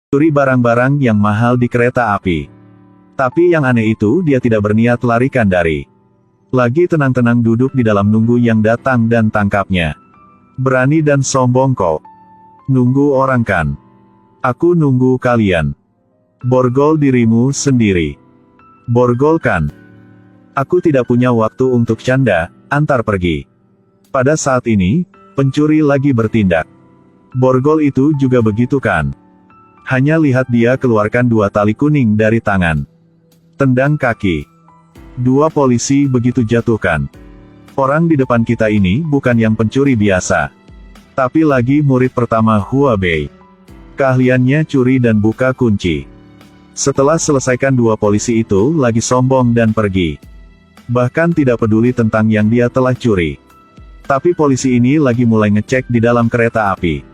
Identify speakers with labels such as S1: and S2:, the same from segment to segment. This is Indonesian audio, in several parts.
S1: Curi barang-barang yang mahal di kereta api. Tapi yang aneh itu dia tidak berniat larikan dari. Lagi tenang-tenang duduk di dalam nunggu yang datang dan tangkapnya. Berani dan sombong kok. Nunggu orang kan? Aku nunggu kalian. Borgol dirimu sendiri. Borgol kan? Aku tidak punya waktu untuk canda, antar pergi. Pada saat ini, pencuri lagi bertindak. Borgol itu juga begitu kan? Hanya lihat dia keluarkan 2 tali kuning dari tangan. Tendang kaki. 2 polisi begitu jatuhkan. Orang di depan kita ini bukan yang pencuri biasa. Tapi lagi murid pertama Hua Bei. Keahliannya curi dan buka kunci. Setelah selesaikan 2 polisi itu lagi sombong dan pergi. Bahkan tidak peduli tentang yang dia telah curi. Tapi polisi ini lagi mulai ngecek di dalam kereta api.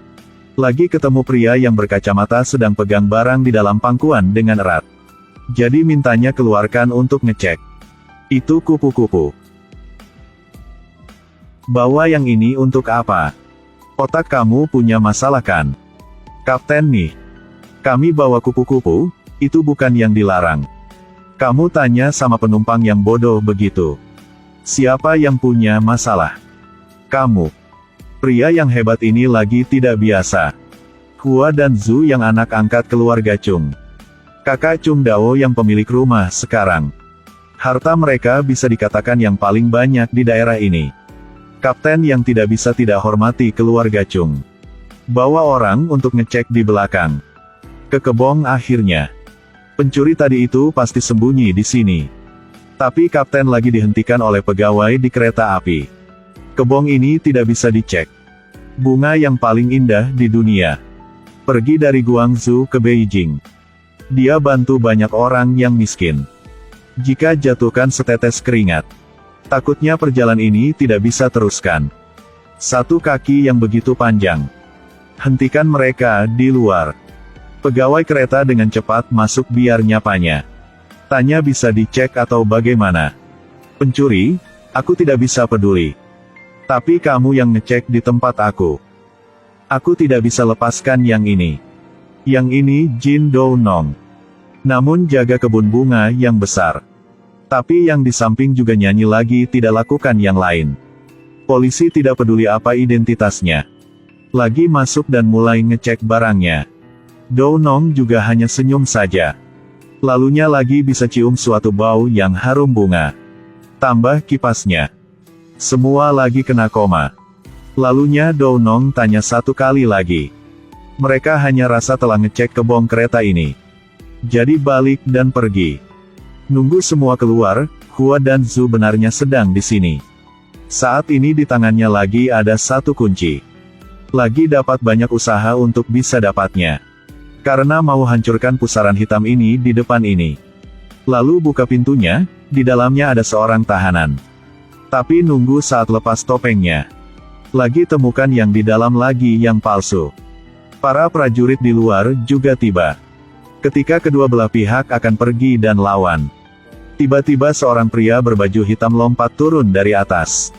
S1: Lagi ketemu pria yang berkacamata sedang pegang barang di dalam pangkuan dengan erat. Jadi mintanya keluarkan untuk ngecek. Itu kupu-kupu. Bawa yang ini untuk apa? Otak kamu punya masalah kan? Kapten nih. Kami bawa kupu-kupu, itu bukan yang dilarang. Kamu tanya sama penumpang yang bodoh begitu. Siapa yang punya masalah? Kamu. Pria yang hebat ini lagi tidak biasa. Hua dan Zhu yang anak angkat keluarga Chung. Kakak Chung Dao yang pemilik rumah sekarang. Harta mereka bisa dikatakan yang paling banyak di daerah ini. Kapten yang tidak bisa tidak hormati keluarga Chung. Bawa orang untuk ngecek di belakang. Ke kebong akhirnya. Pencuri tadi itu pasti sembunyi di sini. Tapi kapten lagi dihentikan oleh pegawai di kereta api. Kebong ini tidak bisa dicek. Bunga yang paling indah di dunia. Pergi dari Guangzhou ke Beijing. Dia bantu banyak orang yang miskin. Jika jatuhkan setetes keringat, takutnya perjalanan ini tidak bisa teruskan. 1 kaki yang begitu panjang. Hentikan mereka di luar. Pegawai kereta dengan cepat masuk biar nyapanya. Tanya bisa dicek atau bagaimana? Pencuri? Aku tidak bisa peduli. Tapi kamu yang ngecek di tempat aku. Aku tidak bisa lepaskan yang ini. Yang ini Jin Dou Nong. Namun jaga kebun bunga yang besar. Tapi yang di samping juga nyanyi lagi tidak lakukan yang lain. Polisi tidak peduli apa identitasnya. Lagi masuk dan mulai ngecek barangnya. Dou Nong juga hanya senyum saja. Lalunya lagi bisa cium suatu bau yang harum bunga. Tambah kipasnya. Semua lagi kena koma. Lalunya Dou Nong tanya 1 kali lagi. Mereka hanya rasa telah ngecek kebong kereta ini. Jadi balik dan pergi. Nunggu semua keluar, Hua dan Zhu benarnya sedang di sini. Saat ini di tangannya lagi ada 1 kunci. Lagi dapat banyak usaha untuk bisa dapatnya. Karena mau hancurkan pusaran hitam ini di depan ini. Lalu buka pintunya, di dalamnya ada seorang tahanan. Tapi nunggu saat lepas topengnya. Lagi temukan yang di dalam lagi yang palsu. Para prajurit di luar juga tiba. Ketika kedua belah pihak akan pergi dan lawan. Tiba-tiba seorang pria berbaju hitam lompat turun dari atas.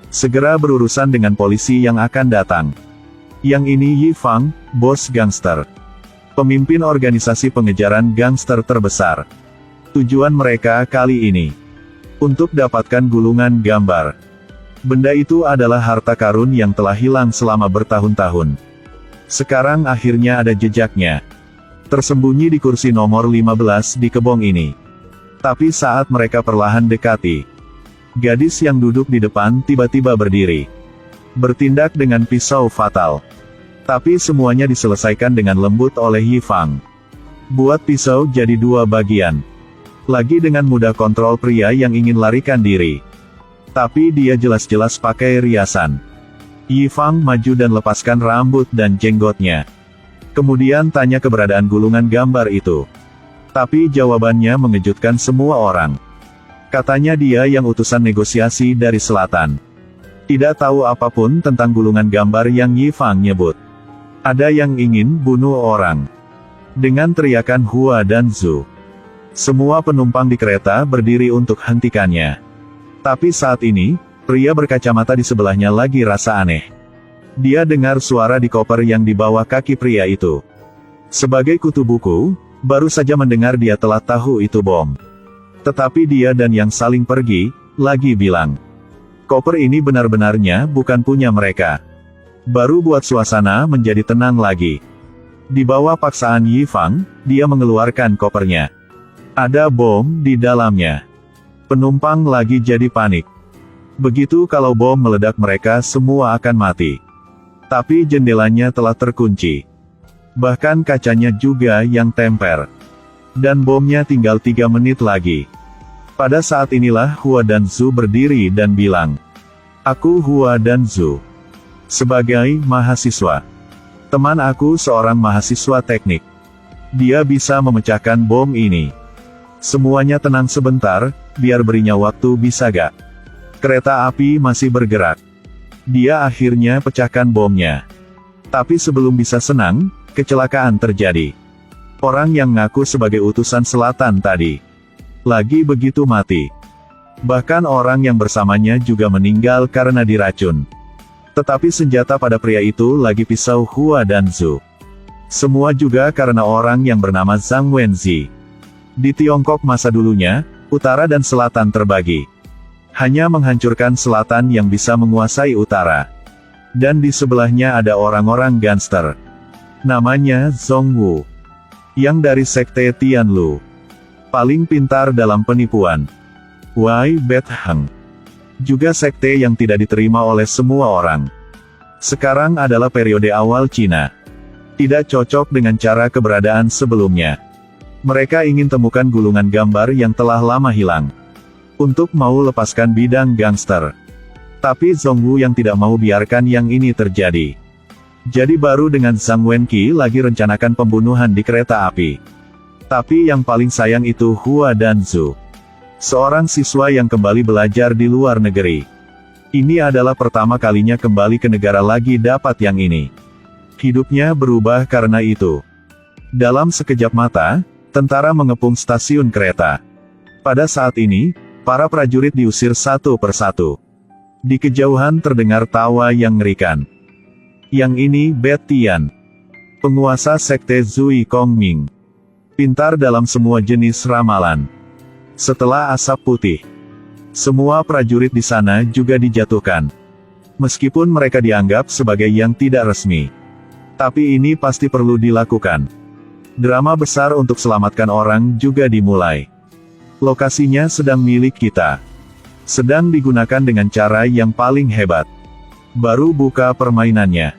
S1: Segera berurusan dengan polisi yang akan datang. Yang ini Yi Fang, bos gangster. Pemimpin organisasi pengejaran gangster terbesar. Tujuan mereka kali ini. Untuk dapatkan gulungan gambar. Benda itu adalah harta karun yang telah hilang selama bertahun-tahun. Sekarang akhirnya ada jejaknya. Tersembunyi di kursi nomor 15 di kebong ini. Tapi saat mereka perlahan dekati, gadis yang duduk di depan tiba-tiba berdiri. Bertindak dengan pisau fatal. Tapi semuanya diselesaikan dengan lembut oleh Yi Fang. Buat pisau jadi 2 bagian. Lagi dengan mudah kontrol pria yang ingin larikan diri. Tapi dia jelas-jelas pakai riasan. Yi Fang maju dan lepaskan rambut dan jenggotnya. Kemudian tanya keberadaan gulungan gambar itu. Tapi jawabannya mengejutkan semua orang. Katanya dia yang utusan negosiasi dari selatan. Tidak tahu apapun tentang gulungan gambar yang Yi Fang nyebut. Ada yang ingin bunuh orang. Dengan teriakan Hua dan Zhu. Semua penumpang di kereta berdiri untuk hentikannya. Tapi saat ini, pria berkacamata di sebelahnya lagi rasa aneh. Dia dengar suara di koper yang di bawah kaki pria itu. Sebagai kutu buku, baru saja mendengar dia telah tahu itu bom. Tetapi dia dan yang saling pergi, lagi bilang. Koper ini benar-benarnya bukan punya mereka. Baru buat suasana menjadi tenang lagi. Di bawah paksaan Yi Fang, dia mengeluarkan kopernya. Ada bom di dalamnya. Penumpang lagi jadi panik. Begitu kalau bom meledak mereka semua akan mati. Tapi jendelanya telah terkunci. Bahkan kacanya juga yang temper. Dan bomnya tinggal 3 menit lagi. Pada saat inilah Hua dan Zhu berdiri dan bilang. Aku Hua dan Zhu. Sebagai mahasiswa. Teman aku seorang mahasiswa teknik. Dia bisa memecahkan bom ini. Semuanya tenang sebentar, biar berinya waktu bisa gak? Kereta api masih bergerak. Dia akhirnya pecahkan bomnya. Tapi sebelum bisa senang, kecelakaan terjadi. Orang yang ngaku sebagai utusan selatan tadi. Lagi begitu mati. Bahkan orang yang bersamanya juga meninggal karena diracun. Tetapi senjata pada pria itu lagi pisau Hua dan Zhu. Semua juga karena orang yang bernama Zhang Wenzi. Di Tiongkok masa dulunya, utara dan selatan terbagi. Hanya menghancurkan selatan yang bisa menguasai utara. Dan di sebelahnya ada orang-orang gangster. Namanya Zhongwu. Yang dari sekte Tianlu. Paling pintar dalam penipuan. Wei Bet Heng. Juga sekte yang tidak diterima oleh semua orang. Sekarang adalah periode awal Cina. Tidak cocok dengan cara keberadaan sebelumnya. Mereka ingin temukan gulungan gambar yang telah lama hilang. Untuk mau lepaskan bidang gangster. Tapi Zhongwu yang tidak mau biarkan yang ini terjadi. Jadi baru dengan Zhang Wenqi lagi rencanakan pembunuhan di kereta api. Tapi yang paling sayang itu Hua dan Zhu. Seorang siswa yang kembali belajar di luar negeri. Ini adalah pertama kalinya kembali ke negara lagi dapat yang ini. Hidupnya berubah karena itu. Dalam sekejap mata, tentara mengepung stasiun kereta. Pada saat ini, para prajurit diusir satu persatu. Di kejauhan terdengar tawa yang ngerikan. Yang ini Bet Tian. Penguasa sekte Zui Kongming. Pintar dalam semua jenis ramalan. Setelah asap putih. Semua prajurit di sana juga dijatuhkan. Meskipun mereka dianggap sebagai yang tidak resmi. Tapi ini pasti perlu dilakukan. Drama besar untuk selamatkan orang juga dimulai. Lokasinya sedang milik kita. Sedang digunakan dengan cara yang paling hebat. Baru buka permainannya.